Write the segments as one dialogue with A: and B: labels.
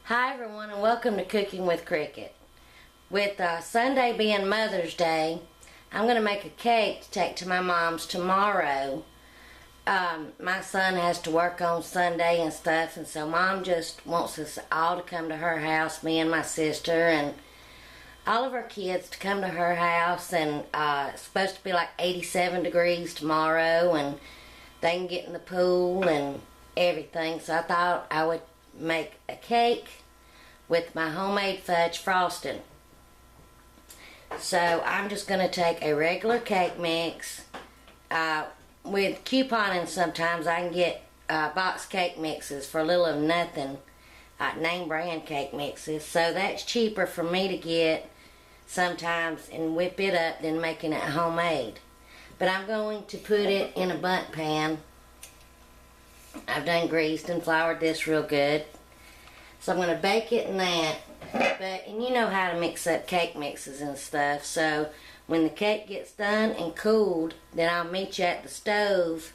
A: Hi everyone, and welcome to Cooking with Cricket. With Sunday being Mother's Day, I'm going to make a cake to take to my mom's tomorrow. My son has to work on Sunday and stuff, and so Mom just wants us all to come to her house, me and my sister, and all of our kids to come to her house. And it's supposed to be like 87 degrees tomorrow, and they can get in the pool and everything. So I thought I would make a cake with my homemade fudge frosting. So I'm just going to take a regular cake mix. With couponing sometimes I can get box cake mixes for a little of nothing, name brand cake mixes. So that's cheaper for me to get sometimes and whip it up than making it homemade. But I'm going to put it in a bundt pan. I've done greased and floured this real good. So I'm going to bake it in that. And you know how to mix up cake mixes and stuff. So when the cake gets done and cooled, then I'll meet you at the stove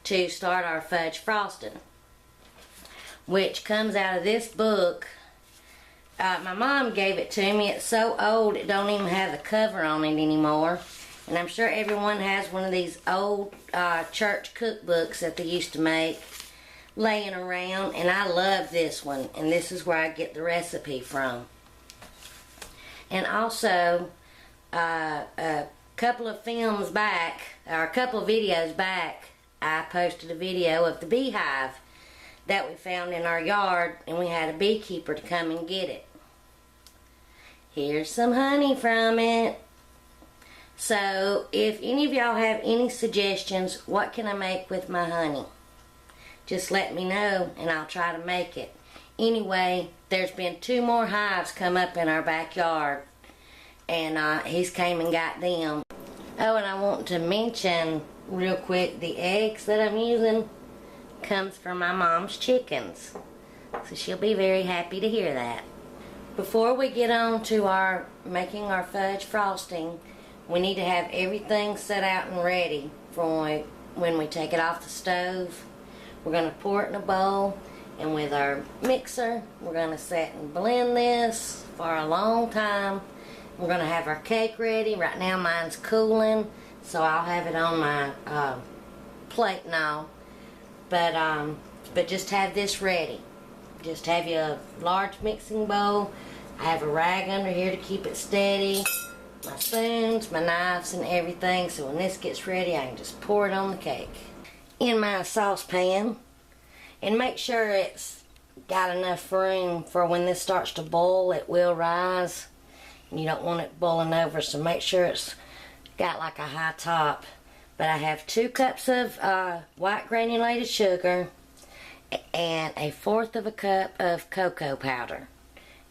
A: to start our fudge frosting, which comes out of this book. My mom gave it to me. It's so old it don't even have the cover on it anymore. And I'm sure everyone has one of these old church cookbooks that they used to make laying around, and I love this one, and this is where I get the recipe from. And also a couple of films back, or a couple of videos back, I posted a video of the beehive that we found in our yard, and we had a beekeeper to come and get it. Here's some honey from it. So if any of y'all have any suggestions, what can I make with my honey, just let me know and I'll try to make it. Anyway, there's been 2 more hives come up in our backyard, and he's came and got them. Oh, and I want to mention real quick, the eggs that I'm using comes from my mom's chickens, so she'll be very happy to hear that. Before we get on to our making our fudge frosting, we need to have everything set out and ready for when we take it off the stove. We're going to pour it in a bowl, and with our mixer we're going to set and blend this for a long time. We're going to have our cake ready. Right now mine's cooling, so I'll have it on my plate now. But just have this ready. Just have your large mixing bowl. I have a rag under here to keep it steady, my spoons, my knives, and everything, so when this gets ready I can just pour it on the cake. In my saucepan, and make sure it's got enough room for when this starts to boil, it will rise. And you don't want it boiling over, so make sure it's got like a high top. But I have 2 cups of white granulated sugar and 1/4 of a cup of cocoa powder.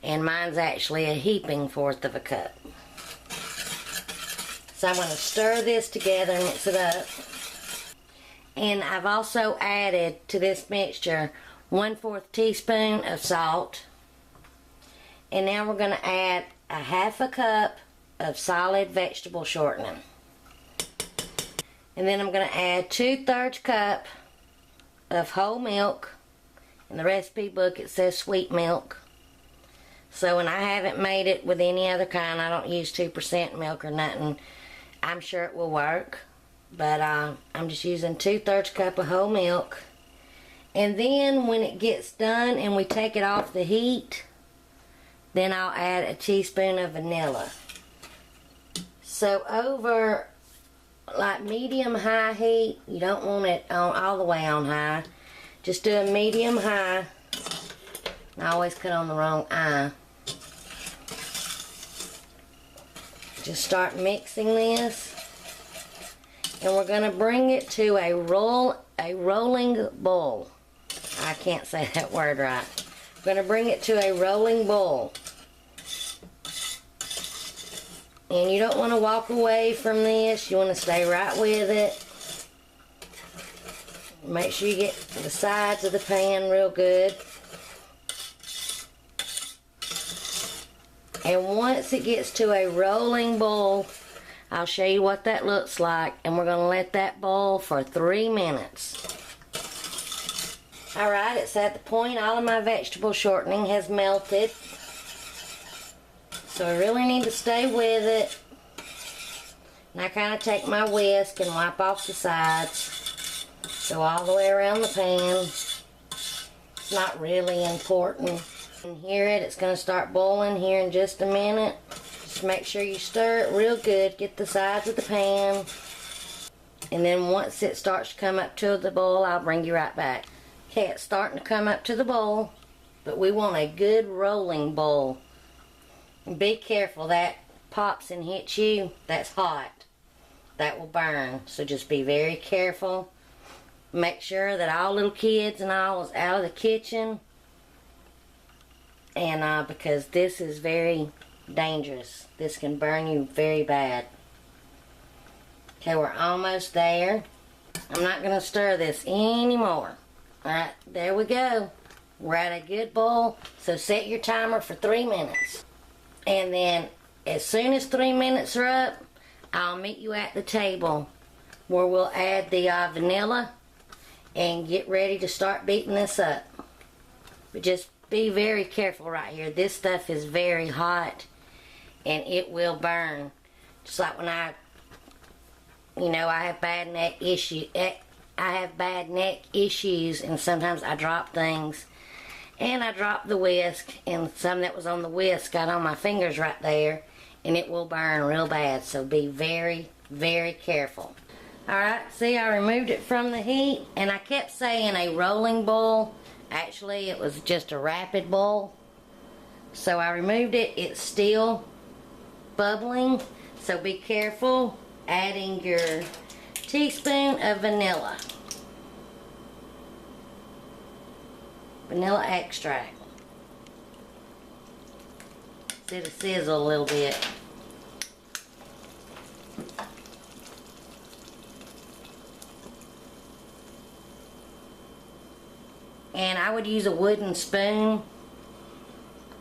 A: And mine's actually a heaping 1/4 of a cup. So I'm going to stir this together and mix it up. And I've also added to this mixture 1/4 teaspoon of salt. And now we're going to add a 1/2 cup of solid vegetable shortening. And then I'm going to add 2/3 cup of whole milk. In the recipe book it says sweet milk. So when I haven't made it with any other kind, I don't use 2% milk or nothing. I'm sure it will work. But I'm just using 2/3 cup of whole milk. And then when it gets done and we take it off the heat, then I'll add a teaspoon of vanilla. So over like medium-high heat, you don't want it on all the way on high. Just do a medium-high. I always cut on the wrong eye. Just start mixing this. And we're going to bring it to a rolling boil. I can't say that word right. We're going to bring it to a rolling boil. And you don't want to walk away from this. You want to stay right with it. Make sure you get the sides of the pan real good. And once it gets to a rolling boil, I'll show you what that looks like, and we're going to let that boil for 3 minutes. Alright, it's at the point all of my vegetable shortening has melted. So I really need to stay with it. And I kind of take my whisk and wipe off the sides. Go all the way around the pan. It's not really important. And hear it, it's going to start boiling here in just a minute. Just make sure you stir it real good. Get the sides of the pan. And then once it starts to come up to the boil, I'll bring you right back. Okay, it's starting to come up to the boil. But we want a good rolling boil. And be careful, that pops and hits you. That's hot. That will burn. So just be very careful. Make sure that all little kids and all is out of the kitchen. And because this is very dangerous. This can burn you very bad. Okay, we're almost there. I'm not going to stir this anymore. Alright, there we go. We're at a good boil. So set your timer for 3 minutes. And then as soon as 3 minutes are up, I'll meet you at the table where we'll add the vanilla and get ready to start beating this up. But just be very careful right here. This stuff is very hot and it will burn. Just like when I have bad neck issues and sometimes I drop things. And I dropped the whisk, and some that was on the whisk got on my fingers right there, and it will burn real bad, so be very, very careful. Alright, see, I removed it from the heat, and I kept saying a rolling boil. Actually, it was just a rapid boil. So I removed it. It's still bubbling, so be careful adding your teaspoon of vanilla. Vanilla extract. Let it sizzle a little bit. And I would use a wooden spoon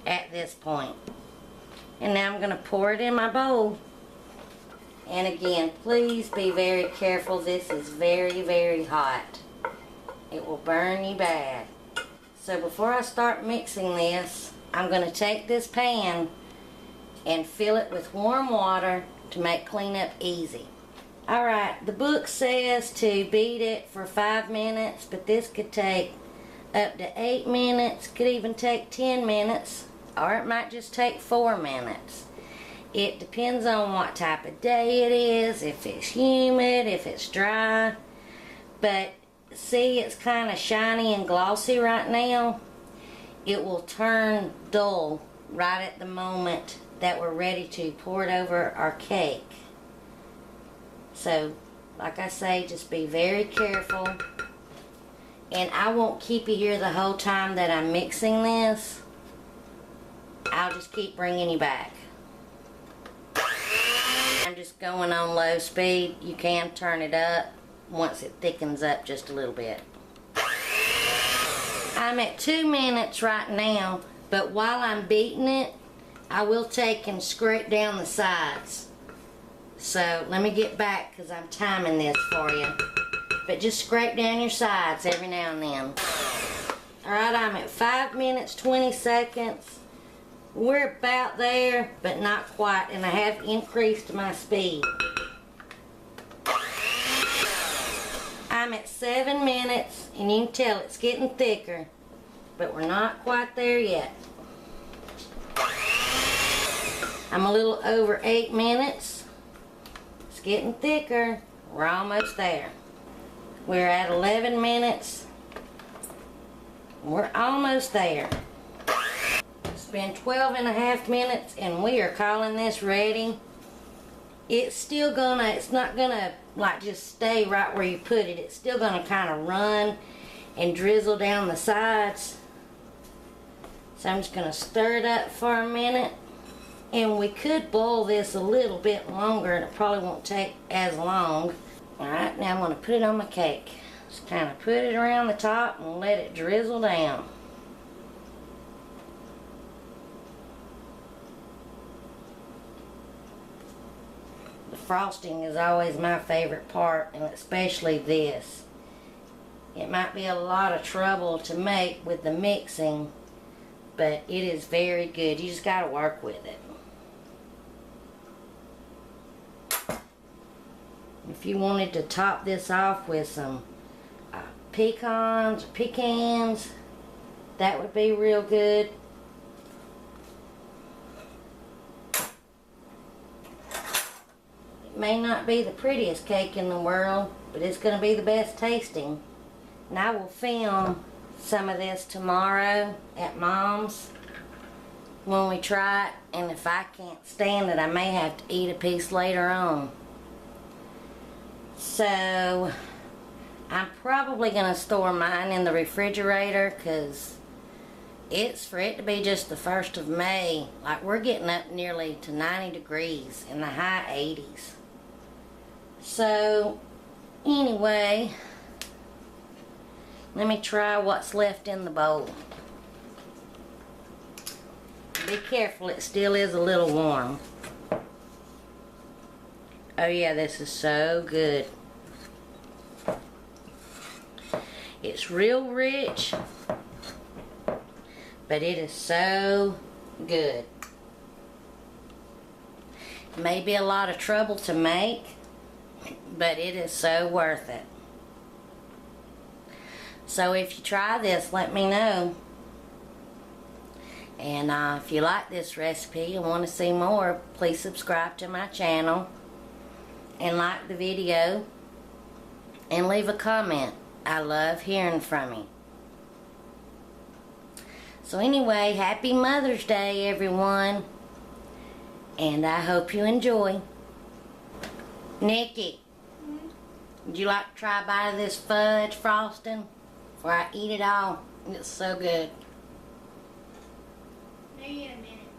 A: at this point. And now I'm going to pour it in my bowl. And again, please be very careful. This is very, very hot. It will burn you bad. So before I start mixing this, I'm going to take this pan and fill it with warm water to make cleanup easy. Alright, the book says to beat it for 5 minutes, but this could take up to 8 minutes, could even take 10 minutes, or it might just take 4 minutes. It depends on what type of day it is, if it's humid, if it's dry. But see, it's kind of shiny and glossy right now. It will turn dull right at the moment that we're ready to pour it over our cake. So, like I say, just be very careful. And I won't keep you here the whole time that I'm mixing this. I'll just keep bringing you back. I'm just going on low speed. You can turn it up once it thickens up just a little bit. I'm at 2 minutes right now, but while I'm beating it, I will take and scrape down the sides. So let me get back because I'm timing this for you. But just scrape down your sides every now and then. Alright, I'm at 5 minutes, 20 seconds. We're about there, but not quite, and I have increased my speed. I'm at 7 minutes, and you can tell it's getting thicker, but we're not quite there yet. I'm a little over 8 minutes. It's getting thicker. We're almost there. We're at 11 minutes. We're almost there. It's been 12.5 minutes, and we are calling this ready. It's not gonna like just stay right where you put it. It's still gonna kind of run and drizzle down the sides. So I'm just gonna stir it up for a minute. And we could boil this a little bit longer, and it probably won't take as long. Alright, now I'm gonna put it on my cake. Just kind of put it around the top and let it drizzle down. The frosting is always my favorite part, and especially this. It might be a lot of trouble to make with the mixing, but it is very good. You just got to work with it. If you wanted to top this off with some pecans, that would be real good. It may not be the prettiest cake in the world, but it's going to be the best tasting. And I will film some of this tomorrow at Mom's when we try it, and if I can't stand it, I may have to eat a piece later on. So I'm probably going to store mine in the refrigerator because it's for it to be just the 1st of May. Like, we're getting up nearly to 90 degrees in the high 80s. So anyway, let me try what's left in the bowl. Be careful, it still is a little warm. Oh yeah, this is so good. It's real rich, but it is so good. Maybe a lot of trouble to make, but it is so worth it. So if you try this, let me know. And if you like this recipe and want to see more, please subscribe to my channel and like the video and leave a comment. I love hearing from you. So anyway, happy Mother's Day, everyone. And I hope you enjoy. Nikki, would you like to try a bite of this fudge frosting before I eat it all? It's so good.
B: Maybe in a minute.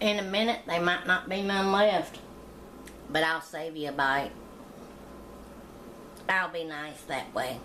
A: In a minute, there might not be none left. But I'll save you a bite. I'll be nice that way.